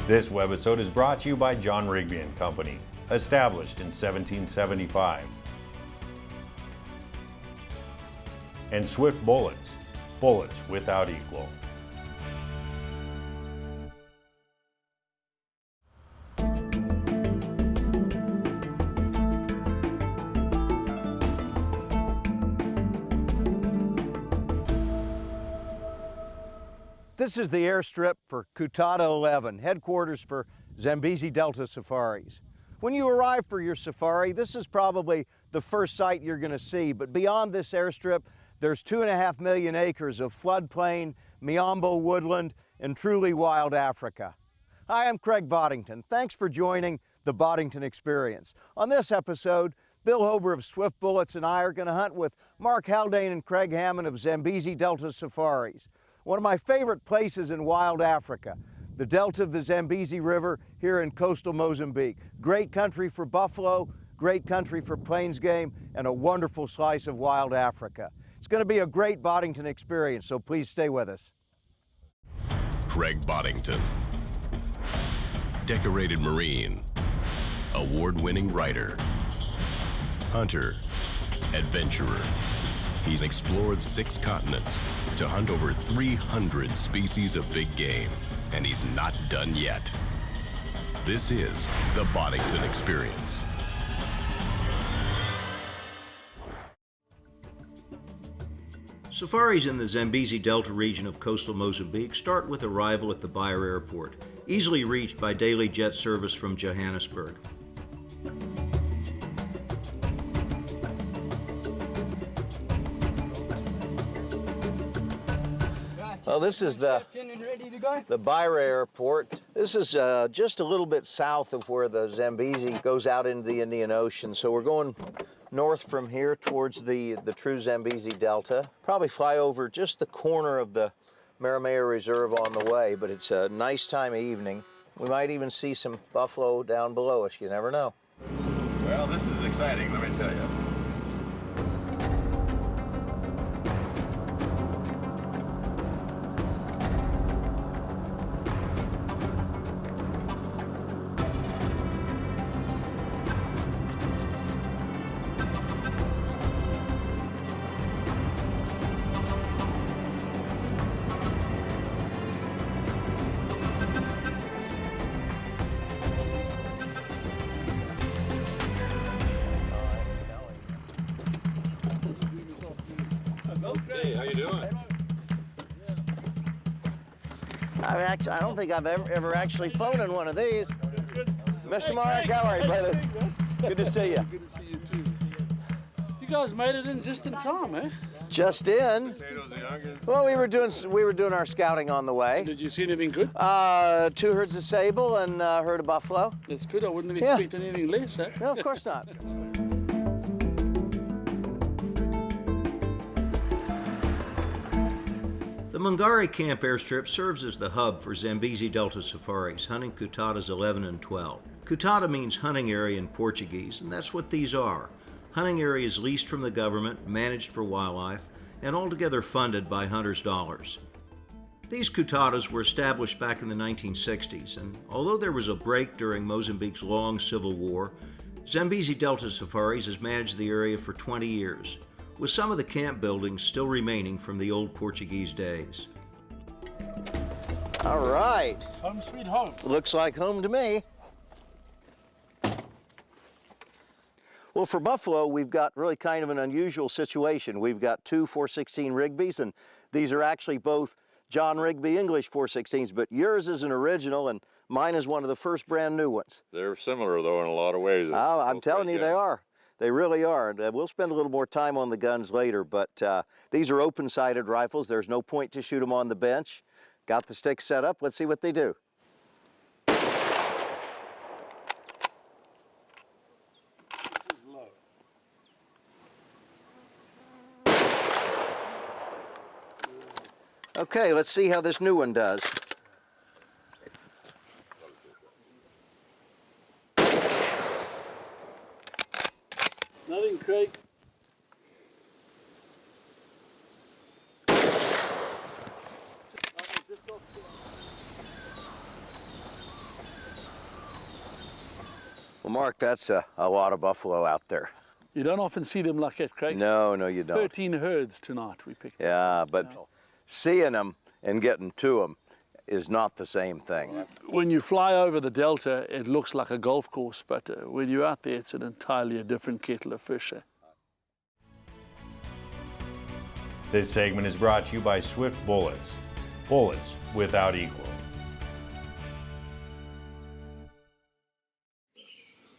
This webisode is brought to you by John Rigby and Company, established in 1775. And Swift Bullets, bullets without equal. This is the airstrip for Kutata 11, headquarters for Zambezi Delta Safaris. When you arrive for your safari, this is probably the first site you're going to see, but beyond this airstrip, there's 2.5 million acres of floodplain, Miombo woodland, and truly wild Africa. Hi, I'm Craig Boddington. Thanks for joining the Boddington Experience. On this episode, Bill Hober of Swift Bullets and I are going to hunt with Mark Haldane and Craig Hammond of Zambezi Delta Safaris. One of my favorite places in wild Africa, the delta of the Zambezi River here in coastal Mozambique. Great country for buffalo, great country for plains game, and a wonderful slice of wild Africa. It's going to be a great Boddington experience, so please stay with us. Craig Boddington, decorated Marine, award-winning writer, hunter, adventurer. He's explored 6 continents to hunt over 300 species of big game, and he's not done yet. This is the Boddington Experience. Safaris in the Zambezi Delta region of coastal Mozambique start with arrival at the Beira Airport, easily reached by daily jet service from Johannesburg. Well, this is the Beira Airport. This is just a little bit south of where the Zambezi goes out into the Indian Ocean. So we're going north from here towards the true Zambezi Delta. Probably fly over just the corner of the Maramea Reserve on the way, but it's a nice time of evening. We might even see some buffalo down below us. You never know. Well, this is exciting, let me tell you. Hey, how you doing? I don't think I've ever actually flown in one of these. Mr. Mark, how are you, brother? Good to see you. Good to see you too. You guys made it in just in time, eh? Just in. Well, we were doing our scouting on the way. Did you see anything good? 2 herds of sable and a herd of buffalo. That's good. I wouldn't have expected anything less, eh? No, of course not. The Mungari Camp Airstrip serves as the hub for Zambezi Delta Safaris, hunting Kutatas 11 and 12. Kutata means hunting area in Portuguese, and that's what these are. Hunting areas leased from the government, managed for wildlife, and altogether funded by hunters' dollars. These Kutatas were established back in the 1960s, and although there was a break during Mozambique's long civil war, Zambezi Delta Safaris has managed the area for 20 years, with some of the camp buildings still remaining from the old Portuguese days. All right. Home sweet home. Looks like home to me. Well, for buffalo, we've got really kind of an unusual situation. We've got 2 416 Rigbys, and these are actually both John Rigby English 416s, but yours is an original, and mine is one of the first brand new ones. They're similar, though, in a lot of ways. I'm telling you, they are. They really are. And we'll spend a little more time on the guns later, but these are open-sighted rifles. There's no point to shoot them on the bench. Got the sticks set up. Let's see what they do. Okay, let's see how this new one does. Nothing, Craig. Well, Mark, that's a lot of buffalo out there. You don't often see them like that, Craig. No, you don't. 13 herds tonight we picked. Yeah, but seeing them and getting to them is not the same thing. When you fly over the delta, it looks like a golf course, but when you're out there, it's an entirely different kettle of fish. This segment is brought to you by Swift Bullets. Bullets without equal.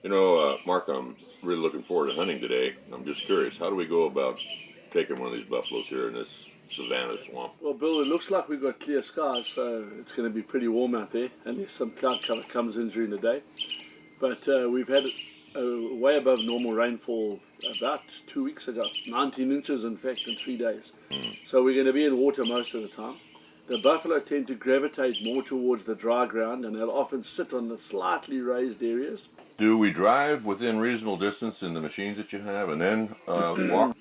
You know, Mark, I'm really looking forward to hunting today. I'm just curious, how do we go about taking one of these buffaloes here in this savanna swamp? Well, Bill, it looks like we've got clear skies, so it's going to be pretty warm out there, unless some cloud cover comes in during the day. But we've had way above normal rainfall about 2 weeks ago, 19 inches in fact in 3 days. So we're going to be in water most of the time. The buffalo tend to gravitate more towards the dry ground, and they'll often sit on the slightly raised areas. Do we drive within reasonable distance in the machines that you have and then walk?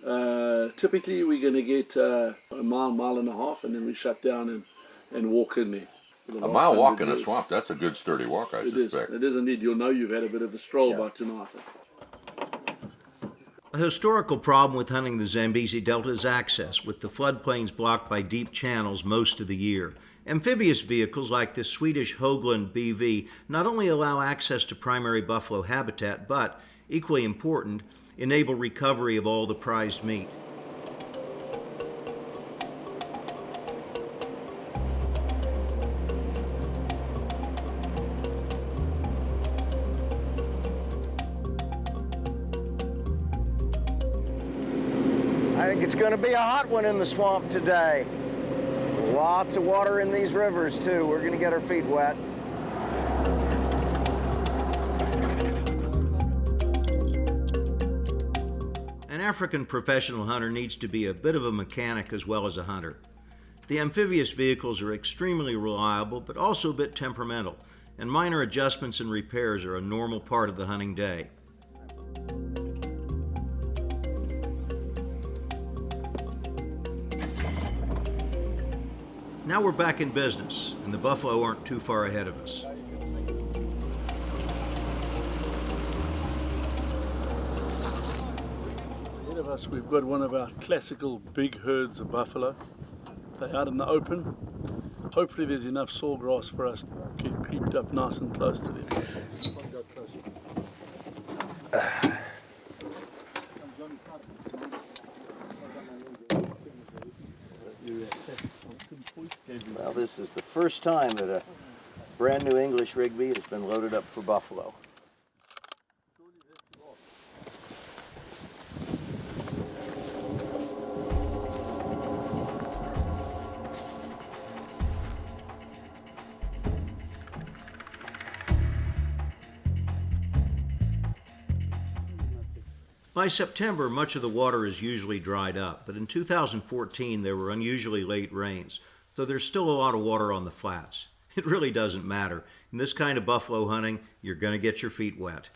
Typically we're going to get a mile and a half, and then we shut down and walk in there. A mile walk in a swamp, that's a good sturdy walk, I suspect. It is indeed. You'll know you've had a bit of a stroll by tonight. A historical problem with hunting the Zambezi Delta is access, with the floodplains blocked by deep channels most of the year. Amphibious vehicles like this Swedish Wildland BV not only allow access to primary buffalo habitat, but, equally important, enable recovery of all the prized meat. I think it's going to be a hot one in the swamp today. Lots of water in these rivers too. We're going to get our feet wet. An African professional hunter needs to be a bit of a mechanic as well as a hunter. The amphibious vehicles are extremely reliable, but also a bit temperamental, and minor adjustments and repairs are a normal part of the hunting day. Now we're back in business, and the buffalo aren't too far ahead of us. Ahead of us, we've got one of our classical big herds of buffalo. They're out in the open. Hopefully there's enough sawgrass for us to get creeped up nice and close to them. Well, this is the first time that a brand new English Rigby has been loaded up for buffalo. By September, much of the water is usually dried up, but in 2014 there were unusually late rains, so there's still a lot of water on the flats. It really doesn't matter. In this kind of buffalo hunting, you're going to get your feet wet.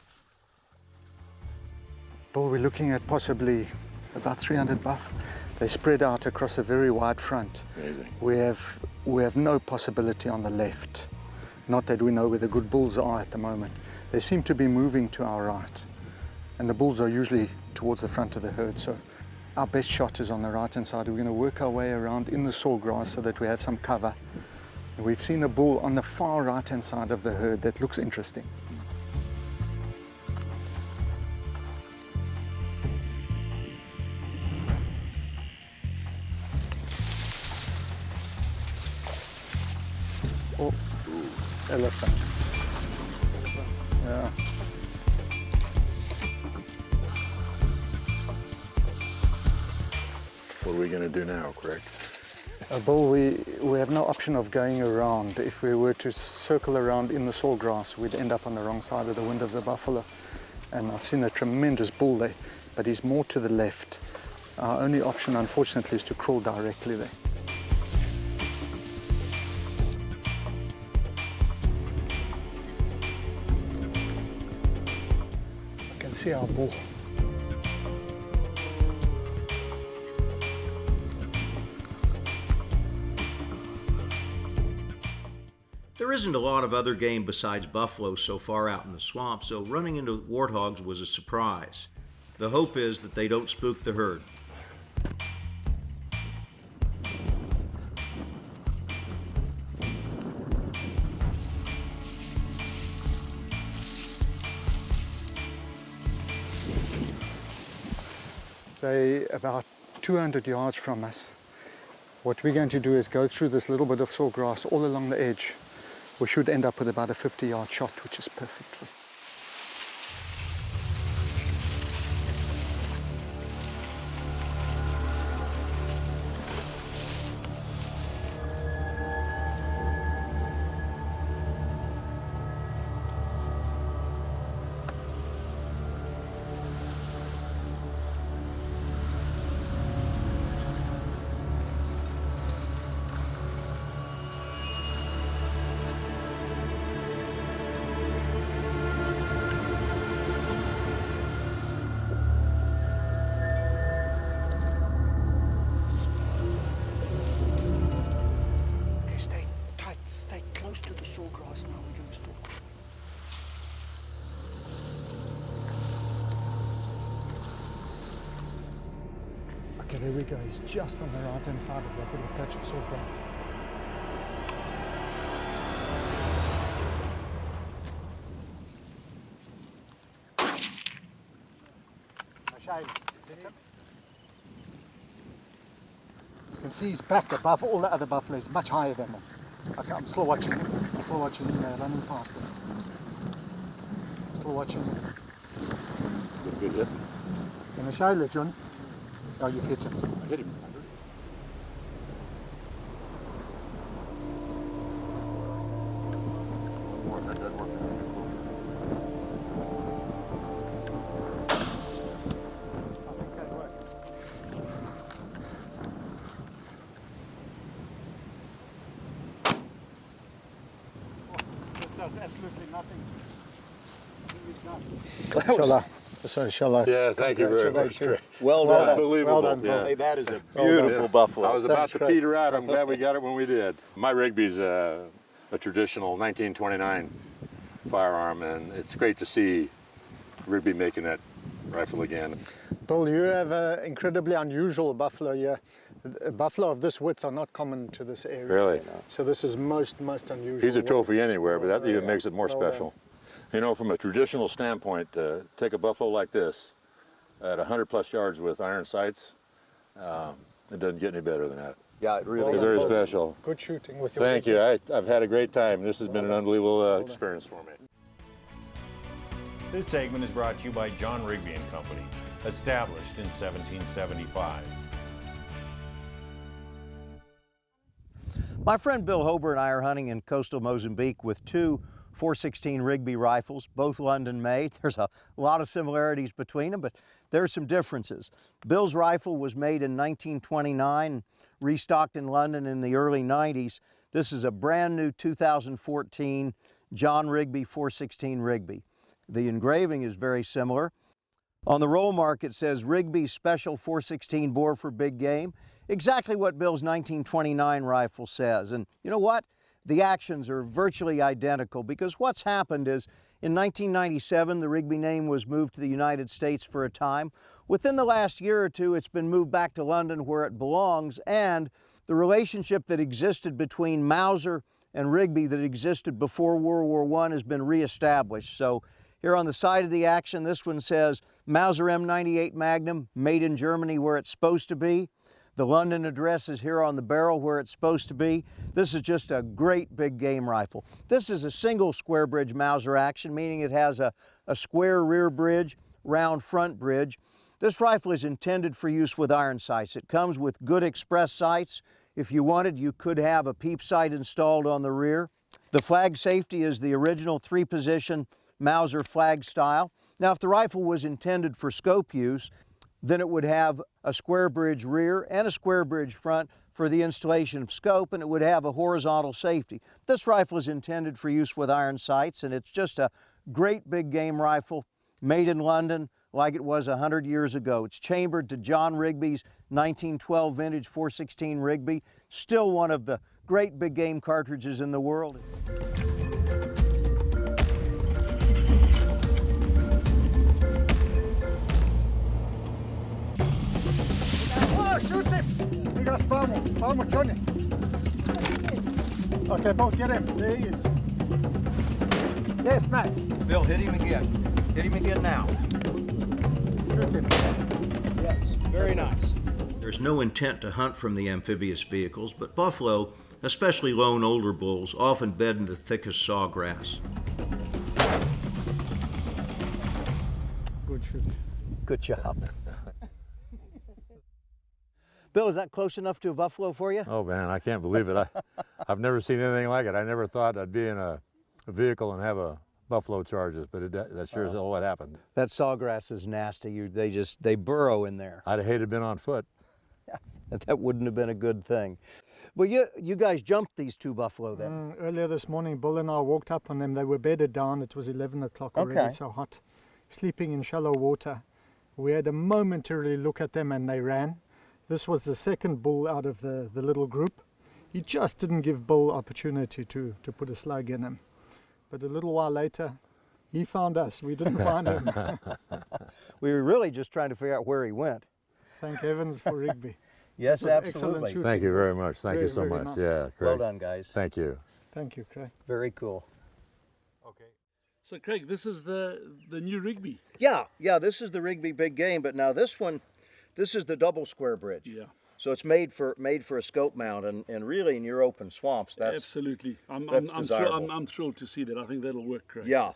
Well, we're looking at possibly about 300 buff. They spread out across a very wide front. Amazing. We have no possibility on the left. Not that we know where the good bulls are at the moment. They seem to be moving to our right. And the bulls are usually towards the front of the herd, so our best shot is on the right-hand side. We're going to work our way around in the sawgrass so that we have some cover. We've seen a bull on the far right-hand side of the herd that looks interesting. Oh, elephant. Yeah. What are we going to do now, Craig? Bull, we have no option of going around. If we were to circle around in the sawgrass, we'd end up on the wrong side of the wind of the buffalo. And I've seen a tremendous bull there, but he's more to the left. Our only option, unfortunately, is to crawl directly there. I can see our bull. There isn't a lot of other game besides buffalo so far out in the swamp, so running into warthogs was a surprise. The hope is that they don't spook the herd. They're about 200 yards from us. What we're going to do is go through this little bit of sawgrass all along the edge. We should end up with about a 50-yard shot, which is perfect. Stay close to the sawgrass now. We're going to stalk. Okay, there we go. He's just on the right hand side of that little patch of sawgrass. You can see his back above all the other buffaloes, much higher than them. Okay, I'm still watching him. Still watching him running past him. Still watching him. Good hit. Can I show you, John? Oh, you hit him. I hit him. One more, that doesn't work. I think that worked. This does absolutely nothing. Shall I? Yeah, thank you very much. Congratulations. Well done. Unbelievable. Well done, Bill. Yeah. Hey, that is a beautiful buffalo. I was about That's to great. peter out. I'm glad we got it when we did. My Rigby's a traditional 1929 firearm, and it's great to see Rigby making that rifle again. Bill, you have an incredibly unusual buffalo here. A buffalo of this width are not common to this area. Really? So this is most unusual. He's a trophy anywhere, but that even Yeah. makes it more Well done. special. You know, from a traditional standpoint, take a buffalo like this at 100 plus yards with iron sights, it doesn't get any better than that. Yeah, it really It's is. very special. Good shooting with your Thank you. I've had a great time. This has been an unbelievable experience for me. This segment is brought to you by John Rigby and Company, established in 1775. My friend Bill Hober and I are hunting in coastal Mozambique with two 416 Rigby rifles, both London made. There's a lot of similarities between them, but there's some differences. Bill's rifle was made in 1929, restocked in London in the early 90s. This is a brand new 2014 John Rigby 416 Rigby. The engraving is very similar. On the roll mark it says Rigby Special 416 bore for big game, exactly what Bill's 1929 rifle says. And you know what? The actions are virtually identical, because what's happened is in 1997 the Rigby name was moved to the United States for a time. Within the last year or two it's been moved back to London where it belongs, and the relationship that existed between Mauser and Rigby that existed before World War I has been reestablished. So here on the side of the action, this one says Mauser M98 Magnum, made in Germany where it's supposed to be. The London address is here on the barrel where it's supposed to be. This is just a great big game rifle. This is a single square bridge Mauser action, meaning it has a square rear bridge, round front bridge. This rifle is intended for use with iron sights. It comes with good express sights. If you wanted, you could have a peep sight installed on the rear. The flag safety is the original 3-position Mauser flag style. Now, if the rifle was intended for scope use, then it would have a square bridge rear and a square bridge front for the installation of scope, and it would have a horizontal safety. This rifle is intended for use with iron sights, and it's just a great big game rifle. made in London like it was 100 years ago. It's chambered to John Rigby's 1912 vintage 416 Rigby, still one of the great big game cartridges in the world. Oh, shoot him! We got Spamo, Johnny. Okay, Bill, get him. There he is. Yes, Matt. Bill, hit him again. Hit him again now. Shoot him. Yes, very nice. There's no intent to hunt from the amphibious vehicles, but buffalo, especially lone older bulls, often bed in the thickest sawgrass. Good shoot. Good job. Bill, is that close enough to a buffalo for you? Oh man, I can't believe it. I've never seen anything like it. I never thought I'd be in a vehicle and have a buffalo charges, but that sure is what happened. That sawgrass is nasty. They burrow in there. I'd have hated been on foot. That wouldn't have been a good thing. Well, you guys jumped these two buffalo then. Earlier this morning, Bill and I walked up on them. They were bedded down. It was 11 o'clock already, Okay. so hot. Sleeping in shallow water. We had a momentary look at them and they ran. This was the second bull out of the little group. He just didn't give Bill opportunity to put a slug in him. But a little while later, he found us. We didn't find him. We were really just trying to figure out where he went. Thank heavens for Rigby. Yes, It was excellent absolutely. shooting. Thank you very much. Thank you Very, so very much. nice. Yeah, Craig. Well done, guys. Thank you. Thank you, Craig. Very cool. So Craig, this is the new Rigby. Yeah, this is the Rigby big game, but now this is the double square bridge. Yeah. So it's made for a scope mount, and really in your open swamps, that's Absolutely. that's desirable. I'm thrilled to see that. I think that'll work great. Yeah.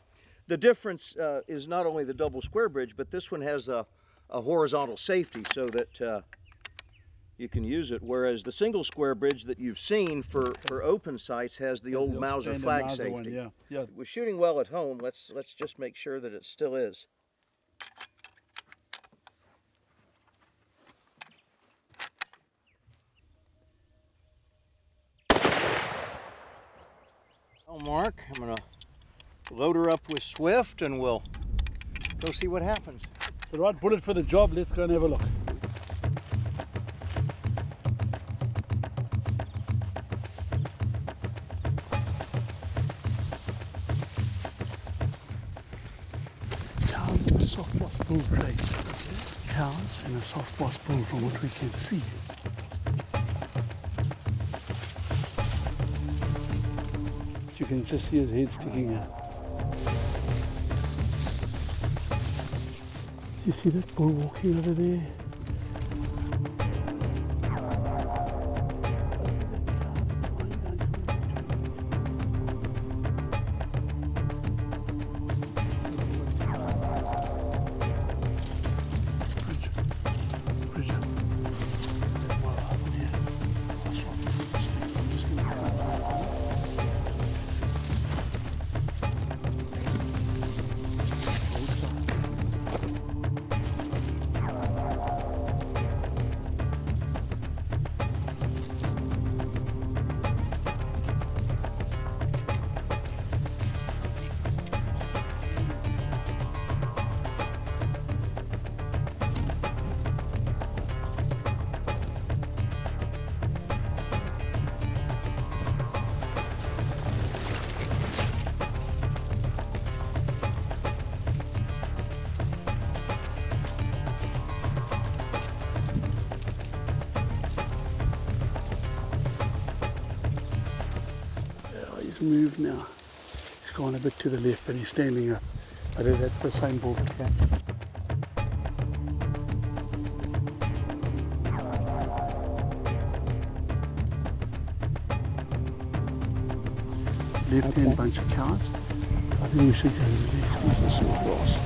The difference is not only the double square bridge, but this one has a horizontal safety so that you can use it, whereas the single square bridge that you've seen for open sites has the old Mauser standard flag Mauser safety. one, yeah. It was shooting well at home. Let's just make sure that it still is. Oh, Mark, I'm gonna load her up with Swift and we'll go see what happens. The right bullet for the job. Let's go and have a look. Cows and a soft boss bull, Craig. Cows and a soft boss bull from what we can see. You can just see his head sticking out. You see that bull walking over there? He's moved now. He's gone a bit to the left, but he's standing up. I think that's the same bull. Yeah. Left-hand bunch of cows. I think we should go to the left. This is short grass.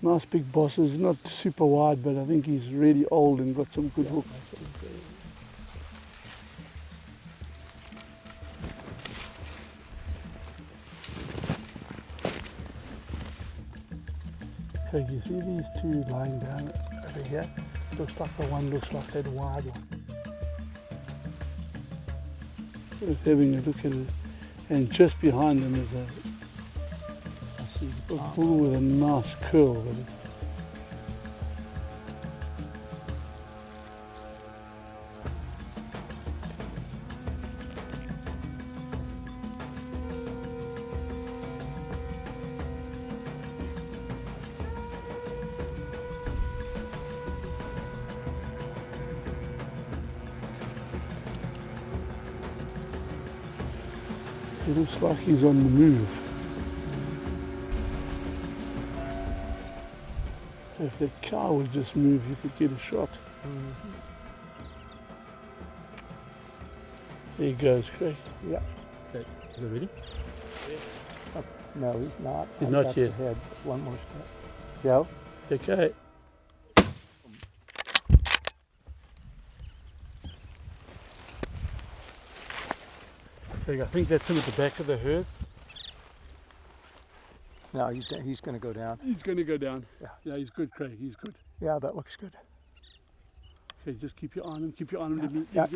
Nice big bosses, not super wide, but I think he's really old and got some good hooks. Okay, you see these two lying down over here? Looks like the one looks like that Wildland. Just having a look at it, and just behind them is a bull with a nice curl with it. It looks like he's on the move. If the car would just move, you could get a shot. There he goes, Craig. Yeah. Okay, is it ready? No, he's not. He's not yet. Ahead. One more step. Go. Okay. Craig, I think that's him at the back of the herd. No, he's going to go down. He's going to go down. Yeah. Yeah, he's good, Craig. He's good. Yeah, that looks good. Okay, just keep your eye on him. Keep your eye on him. Yeah.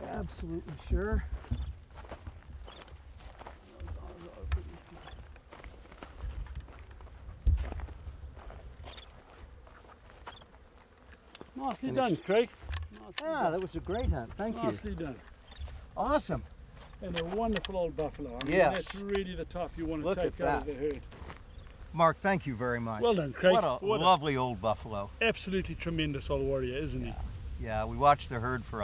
Absolutely sure. Nicely done, Craig. That was a great hunt. Thank you. Nicely done. Awesome. And a wonderful old buffalo. I mean, Yes. that's really the type you want to Look take at out of that. the herd. Mark, thank you very much. Well done, Craig. What a lovely old buffalo. Absolutely tremendous old warrior, isn't he? Yeah, we watched the herd for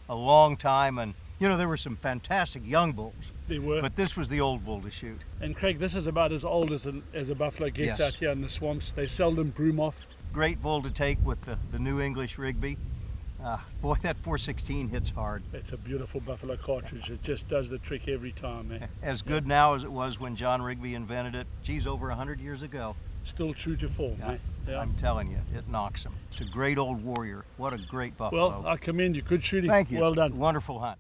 a long time, and you know, there were some fantastic young bulls, They were. but this was the old bull to shoot. And Craig, this is about as old as a buffalo gets Yes. out here in the swamps. They seldom broom off. Great bull to take with the new English Rigby. Boy, that 416 hits hard. It's a beautiful buffalo cartridge. It just does the trick every time, eh? As good now as it was when John Rigby invented it. Geez, over 100 years ago. Still true to form, eh? Yeah. I'm telling you, it knocks him. It's a great old warrior. What a great buffalo. Well, I commend you. Good shooting. Thank you. Well done. Wonderful hunt.